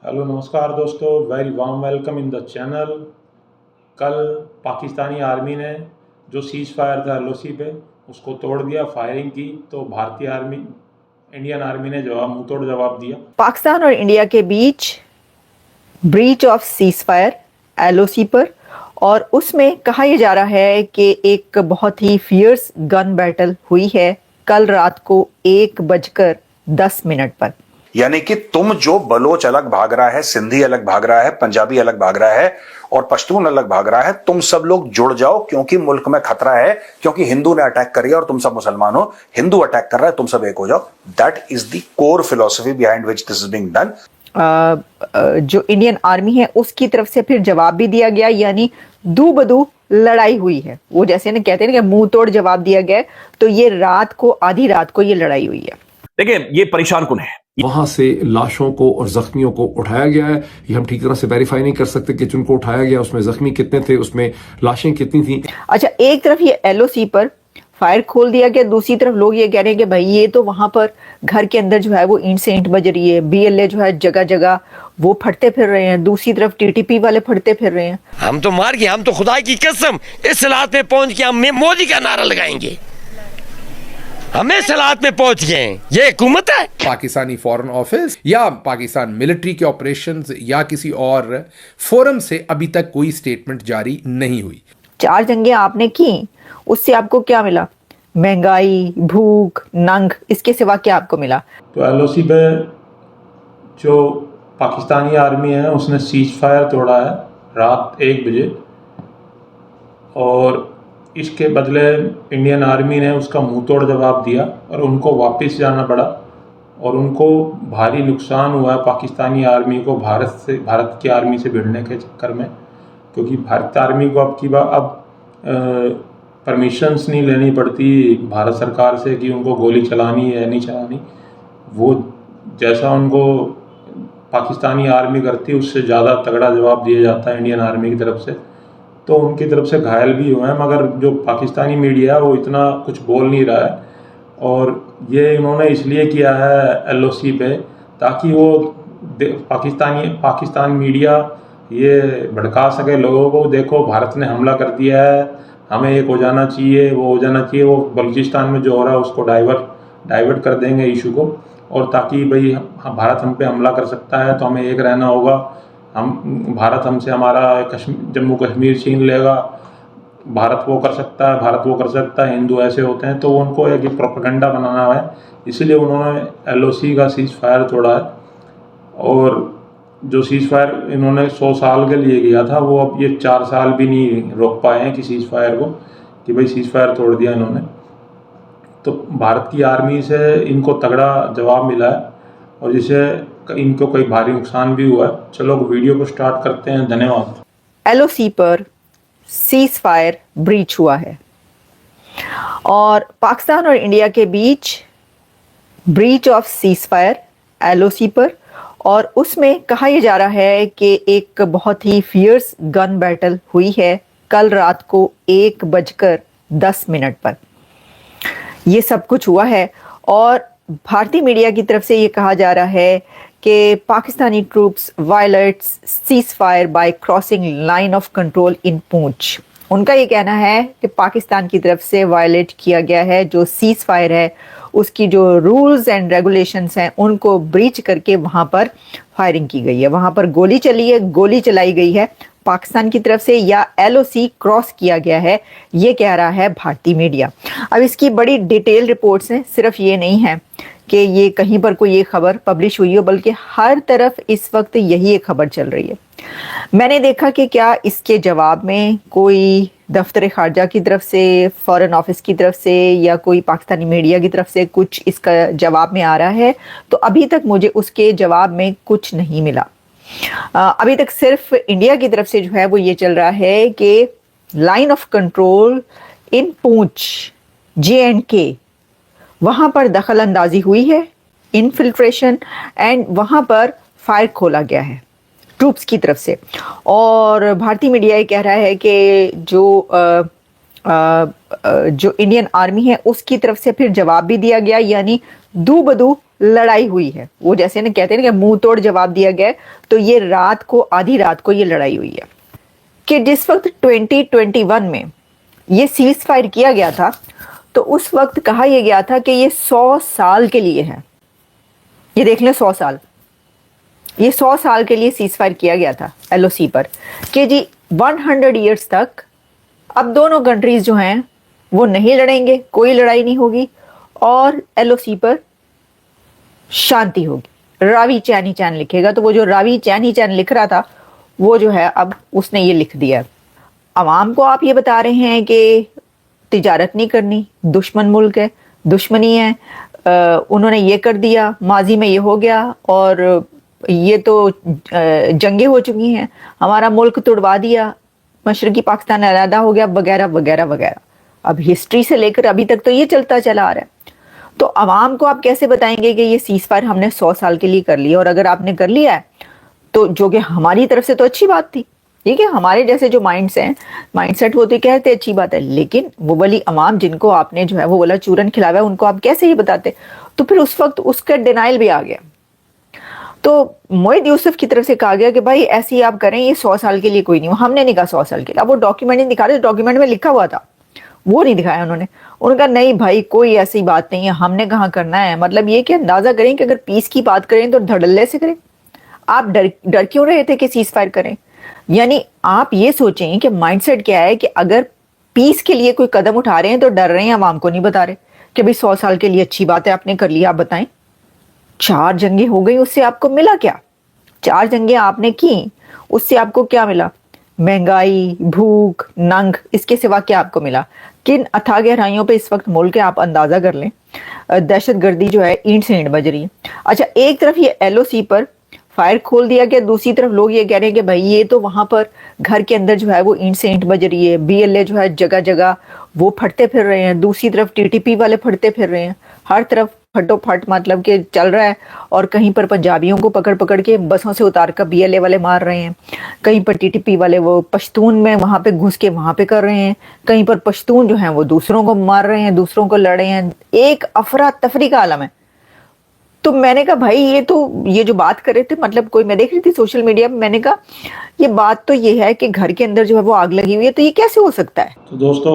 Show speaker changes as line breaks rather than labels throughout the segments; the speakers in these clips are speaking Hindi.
हेलो नमस्कार दोस्तों, very warm welcome in the channel. कल पाकिस्तानी आर्मी ने जो सीज़ फायर था एलओसी पे उसको तोड़ दिया, फायरिंग की, तो भारतीय आर्मी इंडियन आर्मी ने जवाब मुंह तोड़ जवाब दिया।
पाकिस्तान और इंडिया के बीच breach of ceasefire LOC पर, और उसमें कहा यह जा रहा है कि एक बहुत ही फियर्स गन बैटल हुई है कल रात को 1:10 पर।
यानी कि तुम जो बलोच अलग भाग रहा है, सिंधी अलग भाग रहा है, पंजाबी अलग भाग रहा है और पश्तून अलग भाग रहा है, तुम सब लोग जुड़ जाओ क्योंकि मुल्क में खतरा है, क्योंकि हिंदू ने अटैक कर और तुम सब मुसलमान हो, हिंदू अटैक कर रहा है, तुम सब एक हो जाओ। That is the core philosophy behind which this is being done.
जो इंडियन आर्मी है उसकी तरफ से फिर जवाब भी दिया गया, यानी दू बदू लड़ाई हुई है। वो जैसे ना कहते हैं ना कि मुंह तोड़ जवाब दिया गया, तो ये रात को, आधी रात को ये लड़ाई हुई है।
देखिए, ये परेशान कुन है।
वहां से लाशों को और जख्मियों को उठाया गया है। ये हम ठीक तरह से वेरीफाई नहीं कर सकते कि जिनको उठाया गया उसमें जख्मी कितने थे, उसमें लाशें कितनी थी।
अच्छा, एक तरफ ये एलओसी पर फायर खोल दिया गया, दूसरी तरफ लोग ये कह रहे हैं कि भाई ये तो वहां पर घर के अंदर जो है वो ईंट से ईंट बज रही है, बीएलए जो है जगह जगह वो फटते फिर रहे हैं, दूसरी तरफ टीटीपी वाले फटते फिर रहे हैं।
हम तो मार गए, हम तो खुदा की कसम इस हालात में पहुंच के हम मोदी का नारा लगाएंगे। हमें इस हालात में पहुंच गए, ये हुकूमत है।
पाकिस्तानी फॉरेन ऑफिस या पाकिस्तान मिलिट्री के ऑपरेशंस या किसी और फोरम से अभी तक कोई स्टेटमेंट जारी नहीं हुई।
4 जंगें आपने की, उससे आपको क्या मिला? महंगाई, भूख, नंग, इसके सिवा क्या आपको मिला?
तो एलओसी पे जो पाकिस्तानी आर्मी है उसने सीज़ फायर तोड़ा है रात 1 बजे, और इसके बदले इंडियन आर्मी ने उसका मुंह तोड़ जवाब दिया और उनको वापस जाना पड़ा, और उनको भारी नुकसान हुआ है पाकिस्तानी आर्मी को भारत की आर्मी से भिड़ने के चक्कर में, क्योंकि भारत आर्मी को अब परमिशंस नहीं लेनी पड़ती भारत सरकार से कि उनको गोली चलानी है नहीं चलानी। वो जैसा उनको पाकिस्तानी आर्मी करती है उससे ज़्यादा तगड़ा जवाब दिया जाता है इंडियन आर्मी की तरफ से। तो उनकी तरफ से घायल भी हुए हैं, मगर जो पाकिस्तानी मीडिया है वो इतना कुछ बोल नहीं रहा है, और ये इन्होंने इसलिए किया है एलओसी पे ताकि वो पाकिस्तान मीडिया ये भड़का सके लोगों को, देखो भारत ने हमला कर दिया है, हमें एक हो जाना चाहिए, वो हो जाना चाहिए। वो बलूचिस्तान में जो हो रहा है उसको डाइवर्ट कर देंगे इशू को, और ताकि भाई भारत हम पे हमला कर सकता है तो हमें एक रहना होगा, भारत हमसे हमारा जम्मू कश्मीर छीन लेगा, भारत वो कर सकता है, हिंदू ऐसे होते हैं। तो उनको एक प्रोपेगेंडा बनाना है, इसीलिए उन्होंने एलओसी का सीज़ फायर तोड़ा है। और जो सीज़ फायर इन्होंने 100 साल के लिए किया था वो अब ये 4 साल भी नहीं रोक पाए हैं कि सीज़ फायर को, कि भाई सीज़ फायर तोड़ दिया इन्होंने। तो भारत की आर्मी से इनको तगड़ा जवाब मिला है और जिसे इनको कोई भारी नुकसान भी हुआ है। चलो वीडियो को स्टार्ट करते हैं, धन्यवाद।
एलओसी पर सीज फायर ब्रीच हुआ है और पाकिस्तान और इंडिया के बीच breach of ceasefire LOC पर, और उसमें कहा यह जा रहा है कि एक बहुत ही फियर्स गन बैटल हुई है कल रात को 1:10 पर। ये सब कुछ हुआ है, और भारतीय मीडिया की तरफ से ये कहा जा रहा है कि Pakistani troops violets cease fire bye crossing line of control इन पूंछ। उनका ये कहना है कि पाकिस्तान की तरफ से वायलेट किया गया है जो सीज फायर है, उसकी जो रूल्स एंड रेगुलेशंस हैं उनको ब्रीच करके वहाँ पर फायरिंग की गई है, वहाँ पर गोली चली है, गोली चलाई गई है पाकिस्तान की तरफ से, या एलओसी क्रॉस किया गया है, ये कह रहा है भारतीय मीडिया। अब इसकी बड़ी डिटेल रिपोर्ट्स हैं, सिर्फ ये नहीं है कि ये कहीं पर कोई ये खबर पब्लिश हुई हो, बल्कि हर तरफ इस वक्त यही एक खबर चल रही है। मैंने देखा कि क्या इसके जवाब में कोई दफ्तर खारजा की तरफ से, फॉरेन ऑफिस की तरफ से, या कोई पाकिस्तानी मीडिया की तरफ से कुछ इसका जवाब में आ रहा है, तो अभी तक मुझे उसके जवाब में कुछ नहीं मिला। अभी तक सिर्फ इंडिया की तरफ से जो है वो ये चल रहा है कि line of control in Poonch JNK, वहां पर दखल अंदाजी हुई है, इनफिल्ट्रेशन, एंड वहां पर फायर खोला गया है ट्रूप्स की तरफ से। और भारतीय मीडिया ये कह रहा है कि जो इंडियन आर्मी है उसकी तरफ से फिर जवाब भी दिया गया, यानी दू बदू लड़ाई हुई है। वो जैसे ना कहते हैं ना कि मुंह तोड़ जवाब दिया गया है, तो ये रात को, आधी रात को ये लड़ाई हुई है कि जिस वक्त 2021 में ये सीज फायर किया गया था, तो उस वक्त कहा यह गया था कि ये 100 साल के लिए है। ये देख लें, 100 साल, ये 100 साल के लिए सीज फायर किया गया था LOC पर कि जी 100 ईयर्स तक अब दोनों कंट्रीज जो हैं वो नहीं लड़ेंगे, कोई लड़ाई नहीं होगी और LOC पर शांति होगी। रावी चैनी चैन लिखेगा, तो वो जो रावी चैनी चैन लिख रहा था वो जो है अब उसने ये लिख दिया। अवाम को आप ये बता रहे हैं कि तिजारत नहीं करनी, दुश्मन मुल्क है, दुश्मनी है, उन्होंने ये कर दिया, माजी में ये हो गया और ये तो जंगें हो चुकी हैं, हमारा मुल्क तुड़वा दिया, मशरकी पाकिस्तान अलहदा हो गया, वगैरह वगैरह वगैरह। अब हिस्ट्री से लेकर अभी तक तो ये चलता चला आ रहा है। तो अवाम को आप कैसे बताएंगे कि ये सीज फायर हमने 100 साल के लिए कर लिया, और अगर आपने कर लिया है तो जो कि हमारी तरफ से तो अच्छी बात थी, ठीक है, हमारे जैसे जो माइंडसेट होते कहते अच्छी बात है, लेकिन वो वाली अवाम जिनको आपने जो है वो वाला चूरन खिलाया है, उनको आप कैसे ये बताते? तो फिर उस वक्त उसका डिनाइल भी आ गया। तो मोहित यूसुफ की तरफ से कहा गया कि भाई ऐसे ही आप करें, ये 100 साल के लिए कोई नहीं, हमने नहीं कहा 100 साल के लिए। अब वो डॉक्यूमेंट नहीं दिखा रहे, डॉक्यूमेंट में लिखा हुआ था वो नहीं दिखाया उन्होंने कहा नहीं भाई कोई ऐसी बात नहीं है, हमने कहाँ करना है। मतलब ये कि अंदाजा करें कि अगर पीस की बात करें तो धड़ल्ले से करें। आप डर क्यों रहे थे कि सीज फायर करें? यानी आप ये सोचें कि माइंडसेट क्या है कि अगर पीस के लिए कोई कदम उठा रहे हैं तो डर रहे हैं, आवाम को नहीं बता रहे कि भाई 100 साल के लिए अच्छी बात है, आपने कर लिया। आप बताएं, 4 जंगें हो गई, उससे आपको मिला क्या? 4 जंगें आपने की, उससे आपको क्या मिला? महंगाई, भूख, नंग, इसके सिवा क्या आपको मिला? किन अथाह गहराइयों पे इस वक्त मुल्क है, आप अंदाजा कर लें। दहशतगर्दी जो है ईंट से ईंट बज रही है। अच्छा, एक तरफ ये LOC पर फायर खोल दिया गया, दूसरी तरफ लोग ये कह रहे हैं कि भाई ये तो वहां पर घर के अंदर जो है वो ईंट से ईंट बज रही है, BLA जो है जगह जगह वो फटते फिर रहे हैं, दूसरी तरफ TTP वाले फटते फिर रहे हैं, हर तरफ फटोफट मतलब कि चल रहा है। और कहीं पर पंजाबियों को पकड़ पकड़ के बसों से उतार कर BLA वाले मार रहे हैं, कहीं पर TTP वाले वो पश्तून में वहां पे घुस के वहां पे कर रहे हैं, कहीं पर पश्तून जो है वो दूसरों को मार रहे हैं, दूसरों को लड़ रहे हैं। एक अफरा तफरी का आलम है। तो मैंने कहा भाई ये जो बात कर रहे थे, मतलब कोई मैं देख रही थी सोशल मीडिया में, मैंने कहा ये बात तो ये है कि घर के अंदर जो है वो आग लगी हुई है, तो ये कैसे हो सकता है?
तो दोस्तों,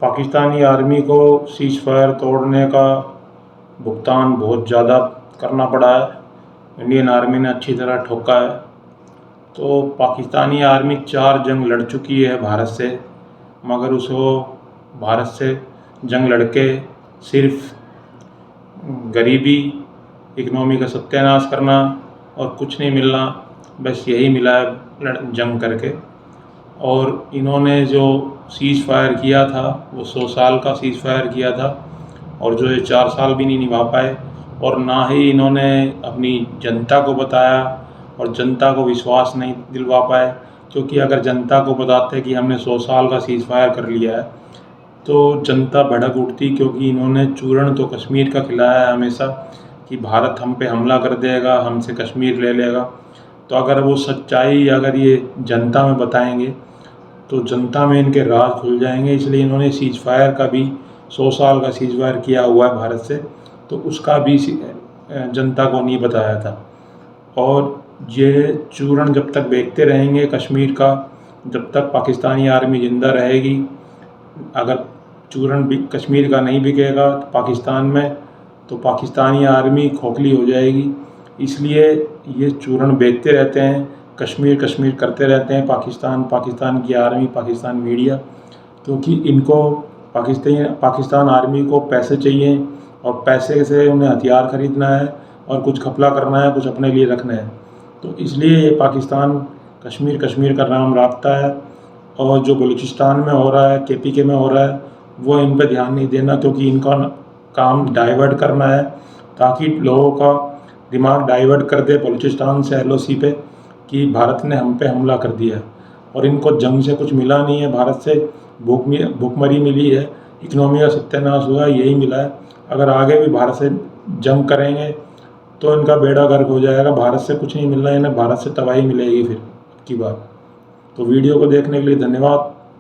पाकिस्तानी आर्मी को सीज फायर तोड़ने का भुगतान बहुत ज़्यादा करना पड़ा है। इंडियन आर्मी ने अच्छी तरह ठोका है। तो पाकिस्तानी आर्मी 4 जंग लड़ चुकी है भारत से, मगर उसको भारत से जंग लड़के सिर्फ गरीबी, इकनॉमी का सत्यानाश करना और कुछ नहीं मिलना, बस यही मिला है जंग करके। और इन्होंने जो सीज फायर किया था वो 100 साल का सीज फायर किया था, और जो ये 4 साल भी नहीं निभा पाए, और ना ही इन्होंने अपनी जनता को बताया और जनता को विश्वास नहीं दिलवा पाए। क्योंकि अगर जनता को बताते कि हमने 100 साल का सीज फायर कर लिया है तो जनता भड़क उठती, क्योंकि इन्होंने चूरण तो कश्मीर का खिलाया है हमेशा कि भारत हम पे हमला कर देगा, हमसे कश्मीर ले लेगा। तो अगर वो सच्चाई अगर ये जनता में बताएंगे तो जनता में इनके राज खुल जाएंगे। इसलिए इन्होंने सीज फायर का भी 100 साल का सीज फायर किया हुआ है भारत से, तो उसका भी जनता को नहीं बताया था। और ये चूरण जब तक बेचते रहेंगे कश्मीर का, जब तक पाकिस्तानी आर्मी जिंदा रहेगी, अगर चूरण भी कश्मीर का नहीं बिकेगा तो पाकिस्तान में, तो पाकिस्तानी आर्मी खोखली हो जाएगी। इसलिए ये चूरण बेचते रहते हैं, कश्मीर करते रहते हैं पाकिस्तान की आर्मी, पाकिस्तान मीडिया, क्योंकि इनको पाकिस्तान आर्मी को पैसे चाहिए और पैसे से उन्हें हथियार खरीदना है और कुछ घपला करना है, कुछ अपने लिए रखना है। तो इसलिए ये पाकिस्तान कश्मीर का नाम रखता है। और जो बलूचिस्तान में हो रहा है, KPK में हो रहा है, वो इन पर ध्यान नहीं देना, क्योंकि इनका काम डाइवर्ट करना है ताकि लोगों का दिमाग डाइवर्ट कर दे बलूचिस्तान से LOC पे कि भारत ने हम पे हमला कर दिया। और इनको जंग से कुछ मिला नहीं है, भारत से भूखमरी मिली है, इकनॉमी का सत्यानाश हुआ, यही मिला है। अगर आगे भी भारत से जंग करेंगे तो इनका बेड़ा गर्क हो जाएगा, भारत से कुछ नहीं मिलना है, इन्हें भारत से तबाही मिलेगी फिर की बात। तो वीडियो को देखने के लिए धन्यवाद।